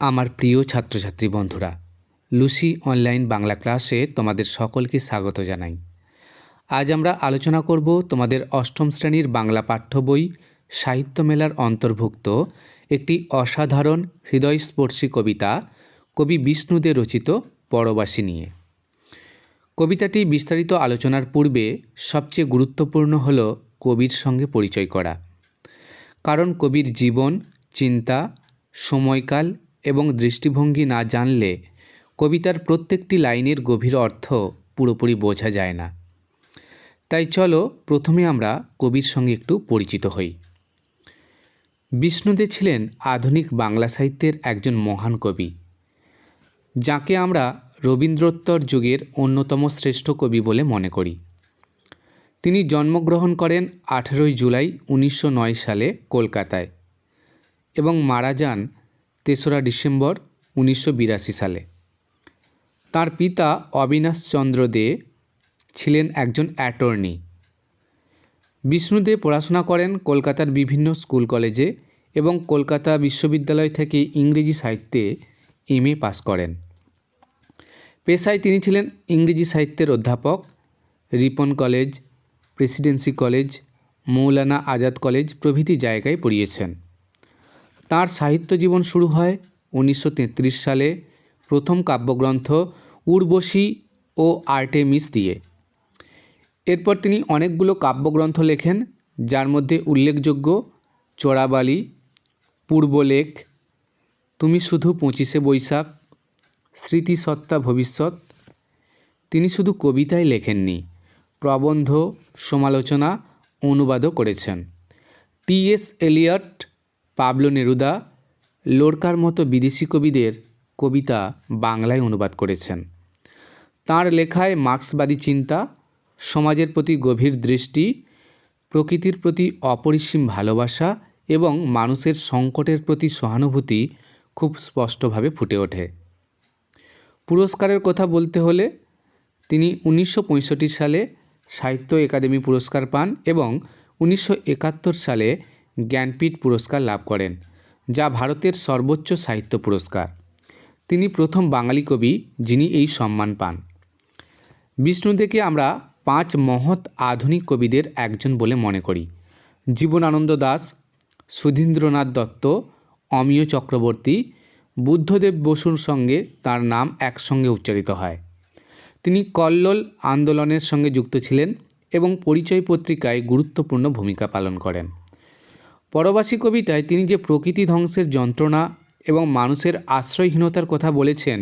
আমার প্রিয় ছাত্রছাত্রী বন্ধুরা, লুসি অনলাইন বাংলা ক্লাসে তোমাদের সকলকে স্বাগত জানাই। আজ আমরা আলোচনা করব তোমাদের অষ্টম শ্রেণীর বাংলা পাঠ্য বই সাহিত্য মেলার অন্তর্ভুক্ত একটি অসাধারণ হৃদয়স্পর্শী কবিতা কবি বিষ্ণু দে রচিত পরবাসী নিয়ে। কবিতাটি বিস্তারিত আলোচনার পূর্বে সবচেয়ে গুরুত্বপূর্ণ হল কবির সঙ্গে পরিচয় করা। কারণ কবির জীবন, চিন্তা, সময়কাল এবং দৃষ্টিভঙ্গি না জানলে কবিতার প্রত্যেকটি লাইনের গভীর অর্থ পুরোপুরি বোঝা যায় না। তাই চলো প্রথমে আমরা কবির সঙ্গে একটু পরিচিত হই। বিষ্ণু দে ছিলেন আধুনিক বাংলা সাহিত্যের একজন মহান কবি, যাকে আমরা রবীন্দ্রোত্তর যুগের অন্যতম শ্রেষ্ঠ কবি বলে মনে করি। তিনি জন্মগ্রহণ করেন 18 জুলাই 1909 সালে কলকাতায় এবং মারা যান 3রা ডিসেম্বর 1982 সালে। তার পিতা অবিনাশ চন্দ্র দে ছিলেন একজন অ্যাটর্নি। বিষ্ণু দে পড়াশোনা করেন কলকাতার বিভিন্ন স্কুল কলেজে এবং কলকাতা বিশ্ববিদ্যালয় থেকে ইংরেজি সাহিত্যে MA পাস করেন। পেশায় তিনি ছিলেন ইংরেজি সাহিত্যের অধ্যাপক। Ripon college, Presidency college, Maulana Azad college প্রভৃতি জায়গায় পড়িয়েছেন। তাঁর সাহিত্য জীবন শুরু হয় 1933 সালে প্রথম কাব্যগ্রন্থ উর্বশী ও আর্টেমিস দিয়ে। এরপর তিনি অনেকগুলো কাব্যগ্রন্থ লেখেন, যার মধ্যে উল্লেখযোগ্য চোরাবালি, পূর্বলেখ, তুমি শুধু 25শে বৈশাখ, স্মৃতিসত্তা ভবিষ্যৎ। তিনি শুধু কবিতাই লেখেননি, প্রবন্ধ, সমালোচনা, অনুবাদও করেছেন। T.S. এলিয়ট, পাবলো নেরুদা, লোরকার মতো বিদেশি কবিদের কবিতা বাংলায় অনুবাদ করেছেন। তাঁর লেখায় মার্ক্সবাদী চিন্তা, সমাজের প্রতি গভীর দৃষ্টি, প্রকৃতির প্রতি অপরিসীম ভালোবাসা এবং মানুষের সংকটের প্রতি সহানুভূতি খুব স্পষ্টভাবে ফুটে ওঠে। পুরস্কারের কথা বলতে হলে তিনি 1965 সালে সাহিত্য একাডেমি পুরস্কার পান এবং 1971 সালে জ্ঞানপীঠ পুরস্কার লাভ করেন, যা ভারতের সর্বোচ্চ সাহিত্য পুরস্কার। তিনি প্রথম বাঙালি কবি যিনি এই সম্মান পান। বিষ্ণু দেকে আমরা 5 মহৎ আধুনিক কবিদের একজন বলে মনে করি। জীবনানন্দ দাশ, সুধীন্দ্রনাথ দত্ত, অমিয় চক্রবর্তী, বুদ্ধদেব বসুর সঙ্গে তার নাম একসঙ্গে উচ্চারিত হয়। তিনি কল্লোল আন্দোলনের সঙ্গে যুক্ত ছিলেন এবং পরিচয় পত্রিকায় গুরুত্বপূর্ণ ভূমিকা পালন করেন। পরবাসী কবিতায় তিনি যে প্রকৃতি ধ্বংসের যন্ত্রণা এবং মানুষের আশ্রয়হীনতার কথা বলেছেন,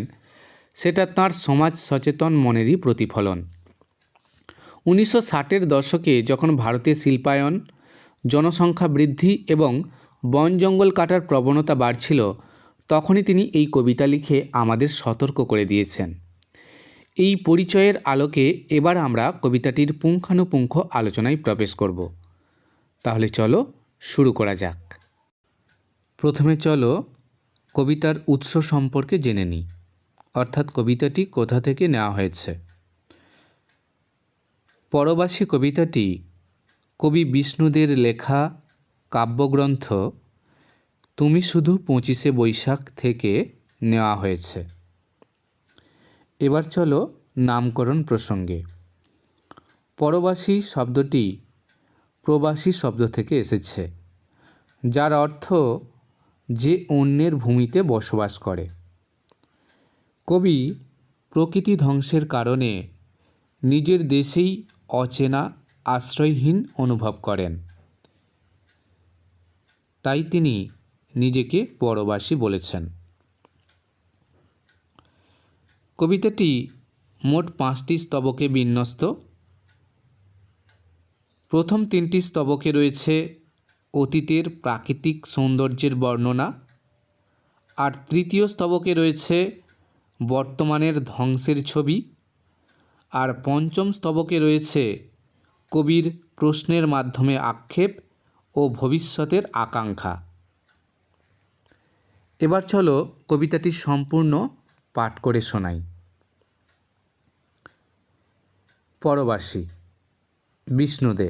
সেটা তাঁর সমাজ সচেতন মনেরই প্রতিফলন। 1960-এর দশকে যখন ভারতে শিল্পায়ন, জনসংখ্যা বৃদ্ধি এবং বন জঙ্গল কাটার প্রবণতা বাড়ছিল, তখনই তিনি এই কবিতা লিখে আমাদের সতর্ক করে দিয়েছেন। এই পরিচয়ের আলোকে এবার আমরা কবিতাটির পুঙ্খানুপুঙ্খ আলোচনায় প্রবেশ করব। তাহলে চলো শুরু করা যাক। প্রথমে চলো কবিতার উৎস সম্পর্কে জেনে নিই, অর্থাৎ কবিতাটি কোথা থেকে নেওয়া হয়েছে। পরবাসী কবিতাটি কবি বিষ্ণু দের লেখা কাব্যগ্রন্থ তুমি শুধু 25শে বৈশাখ থেকে নেওয়া হয়েছে। এবার চলো নামকরণ প্রসঙ্গে। পরবাসী শব্দটি প্রবাসী শব্দ থেকে এসেছে, যার অর্থ যে অন্যের ভূমিতে বসবাস করে। কবি প্রকৃতি ধ্বংসের কারণে নিজের দেশেই অচেনা, আশ্রয়হীন অনুভব করেন, তাই তিনি নিজেকে পরবাসী বলেছেন। কবিতাটি মোট 5টি স্তবকে বিন্যস্ত। প্রথম 3টি স্তবকে রয়েছে অতীতের প্রাকৃতিক সৌন্দর্যের বর্ণনা, আর তৃতীয় স্তবকে রয়েছে বর্তমানের ধ্বংসের ছবি, আর পঞ্চম স্তবকে রয়েছে কবির প্রশ্নের মাধ্যমে আক্ষেপ ও ভবিষ্যতের আকাঙ্ক্ষা। এবার চলো কবিতাটি সম্পূর্ণ পাঠ করে শোনাই। পরবাসী। বিষ্ণু দে।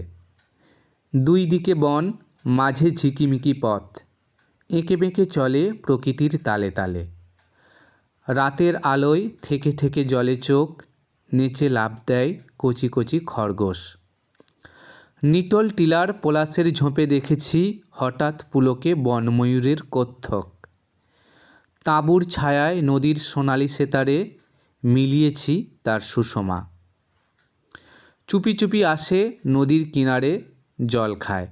দুই দিকে বন, মাঝে ঝিকিমিকি পথ, এঁকে বেঁকে চলে প্রকৃতির তালে তালে। রাতের আলোয় থেকে থেকে জলে চোখ, নেচে লাফ দেয় কচি কচি খরগোশ। নিটোল টিলার পলাশের ঝোপে দেখেছি হঠাৎ পুলকে বনময়ূরের কত্থক। তাঁবুর ছায়ায় নদীর সোনালি সেতারে মিলিয়েছি তার সুষমা। চুপি চুপি আসে নদীর কিনারে জল খায়।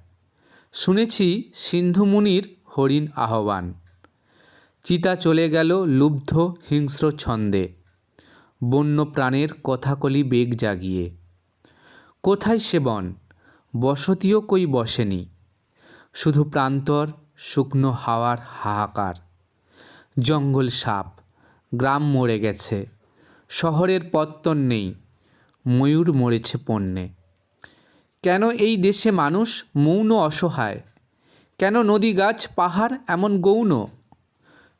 শুনেছি সিন্ধু মুনির হরিণ আহ্বান। চিতা চলে গেল লুব্ধ হিংস্র ছন্দে, বন্য প্রাণের কথাকলি বেগ জাগিয়ে। কোথায় সে বন? বসতিও কই বসেনি, শুধু প্রান্তর শুকনো হাওয়ার হাহাকার। জঙ্গল সাপ, গ্রাম মরে গেছে, শহরের পত্তন নেই, ময়ূর মরেছে পণ্যে। কেন এই দেশে মানুষ মৌন অসহায়? কেন নদী গাছ পাহাড় এমন গৌণ?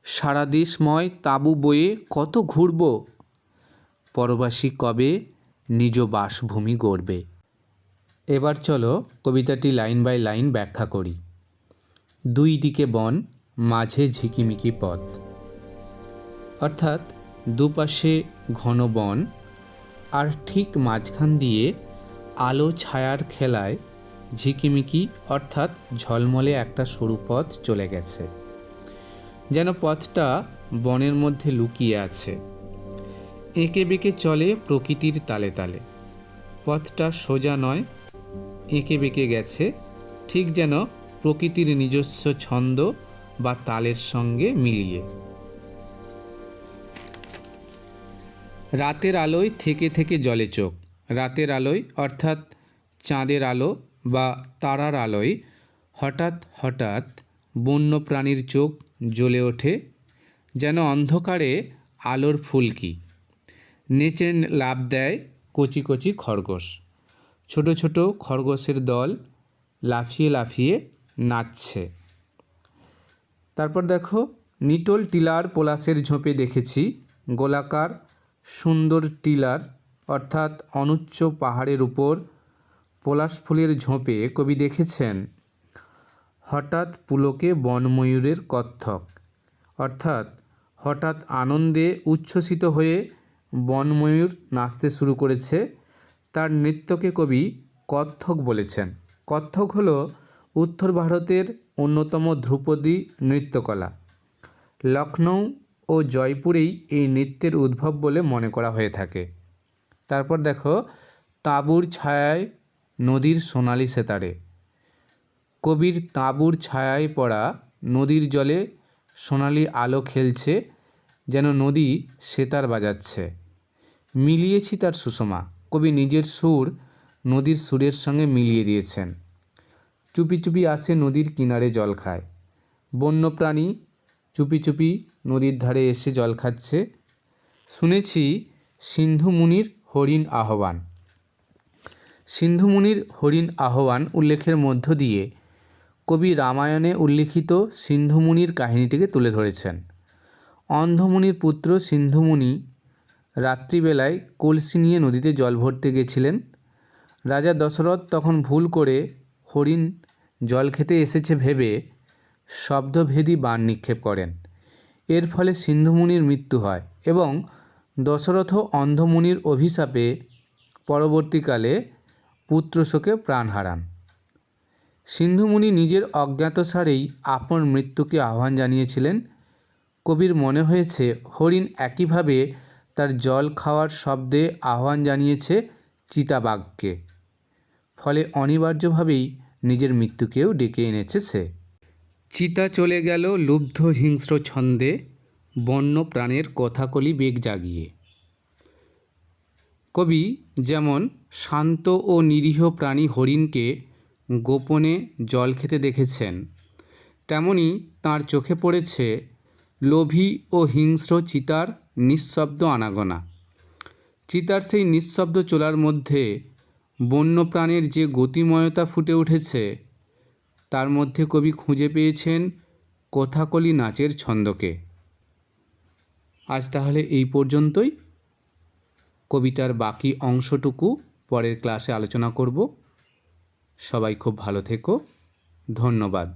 সারা দেশময় তাঁবু বয়ে কত ঘুরব, পরবাসী কবে নিজ বাসভূমি গড়বে। এবার চলো কবিতাটি লাইন বাই লাইন ব্যাখ্যা করি। দুই দিকে বন, মাঝে ঝিকিমিকি পথ, অর্থাৎ দুপাশে ঘন বন আর ঠিক মাঝখান দিয়ে আলো ছায়ার খেলায় ঝিকিমিকি অর্থাৎ ঝলমলে একটা সরু পথ চলে গেছে, যেন পথটা বনের মধ্যে লুকিয়ে আছে। এঁকে বেঁকে চলে প্রকৃতির তালে তালে। পথটা সোজা নয়, এঁকে বেঁকে গেছে, ঠিক যেন প্রকৃতির নিজস্ব ছন্দ বা তালের সঙ্গে মিলিয়ে। রাতের আলোয় থেকে থেকে জলে চোখ। রাতের আলোয় অর্থাৎ চাঁদের আলো বা তারার আলোয় হঠাৎ হঠাৎ বন্য প্রাণীর চোখ জ্বলে ওঠে, যেন অন্ধকারে আলোর ফুলকি। নেচে লাফ দেয় কচি কচি খরগোশ। ছোট ছোট খরগোশের দল লাফিয়ে লাফিয়ে নাচছে। তারপর দেখো, নিটোল টিলার পলাশের ঝোপে দেখেছি গোলাকার সুন্দর টিলার অর্থাৎ অনুচ্চ পাহাড়ের উপর পলাশ ফুলের ঝোপে কবি দেখেছেন হঠাৎ পুলকে বনময়ূরের কত্থক, অর্থাৎ হঠাৎ আনন্দে উচ্ছ্বসিত হয়ে বনময়ূর নাচতে শুরু করেছে। তার নৃত্যকে কবি কত্থক বলেছেন। কত্থক হলো উত্তর ভারতের অন্যতম ধ্রুপদী নৃত্যকলা। লখনৌ ও জয়পুরেই এই নৃত্যের উদ্ভব বলে মনে করা হয়ে থাকে। তারপর দেখো, তাঁবুর ছায়ায় নদীর সোনালি সেতারে। কবির তাঁবুর ছায়ায় পড়া নদীর জলে সোনালি আলো খেলছে, যেন নদী সেতার বাজাচ্ছে। মিলিয়েছি তার সুষমা। কবি নিজের সুর নদীর সুরের সঙ্গে মিলিয়ে দিয়েছেন। চুপি চুপি আসে নদীর কিনারে জল খায়। বন্য প্রাণী চুপি চুপি নদীর ধারে এসে জল খাচ্ছে। শুনেছি সিন্ধু মুনির হরিণ আহ্বান। সিন্ধু মুনির হরিণ আহ্বান উল্লেখের মধ্য দিয়ে কবি রামায়ণে উল্লিখিত সিন্ধু মুনির কাহিনীটিকে তুলে ধরেছেন। অন্ধমুনির পুত্র সিন্ধু মুনি রাত্রিবেলায় কলসি নিয়ে নদীতে জল ভরতে গেছিলেন। রাজা দশরথ তখন ভুল করে হরিণ জল খেতে এসেছে ভেবে শব্দভেদী বাণ নিক্ষেপ করেন। এর ফলে সিন্ধু মুনির মৃত্যু হয় এবং দশরথ অন্ধমুনির অভিশাপে পরবর্তীকালে পুত্রশোকে প্রাণ হারান। সিন্ধু মুনি নিজের অজ্ঞাতসারেই আপন মৃত্যুকে আহ্বান জানিয়েছিলেন। কবির মনে হয়েছে হরিণ একইভাবে তার জল খাওয়ার শব্দে আহ্বান জানিয়েছে চিতাবাঘকে, ফলে অনিবার্যভাবেই নিজের মৃত্যুকেও ডেকে এনেছে সে। চিতা চলে গেল লুব্ধ হিংস্র ছন্দে, বন্য প্রাণের কথাকলি বেগ জাগিয়ে। কবি যেমন শান্ত ও নিরীহ প্রাণী হরিণকে গোপনে জল খেতে দেখেছেন, তেমনি তাঁর চোখে পড়েছে লোভী ও হিংস্র চিতার নিঃশব্দ আনাগোনা। চিতার সেই নিঃশব্দ চলার মধ্যে বন্য প্রাণের যে গতিময়তা ফুটে উঠেছে, তার মধ্যে কবি খুঁজে পেয়েছেন কথাকলি নাচের ছন্দকে। আজ তাহলে এই পর্যন্তই। কবিতার বাকি অংশটুকু পরের ক্লাসে আলোচনা করব। সবাই খুব ভালো থেকো। ধন্যবাদ।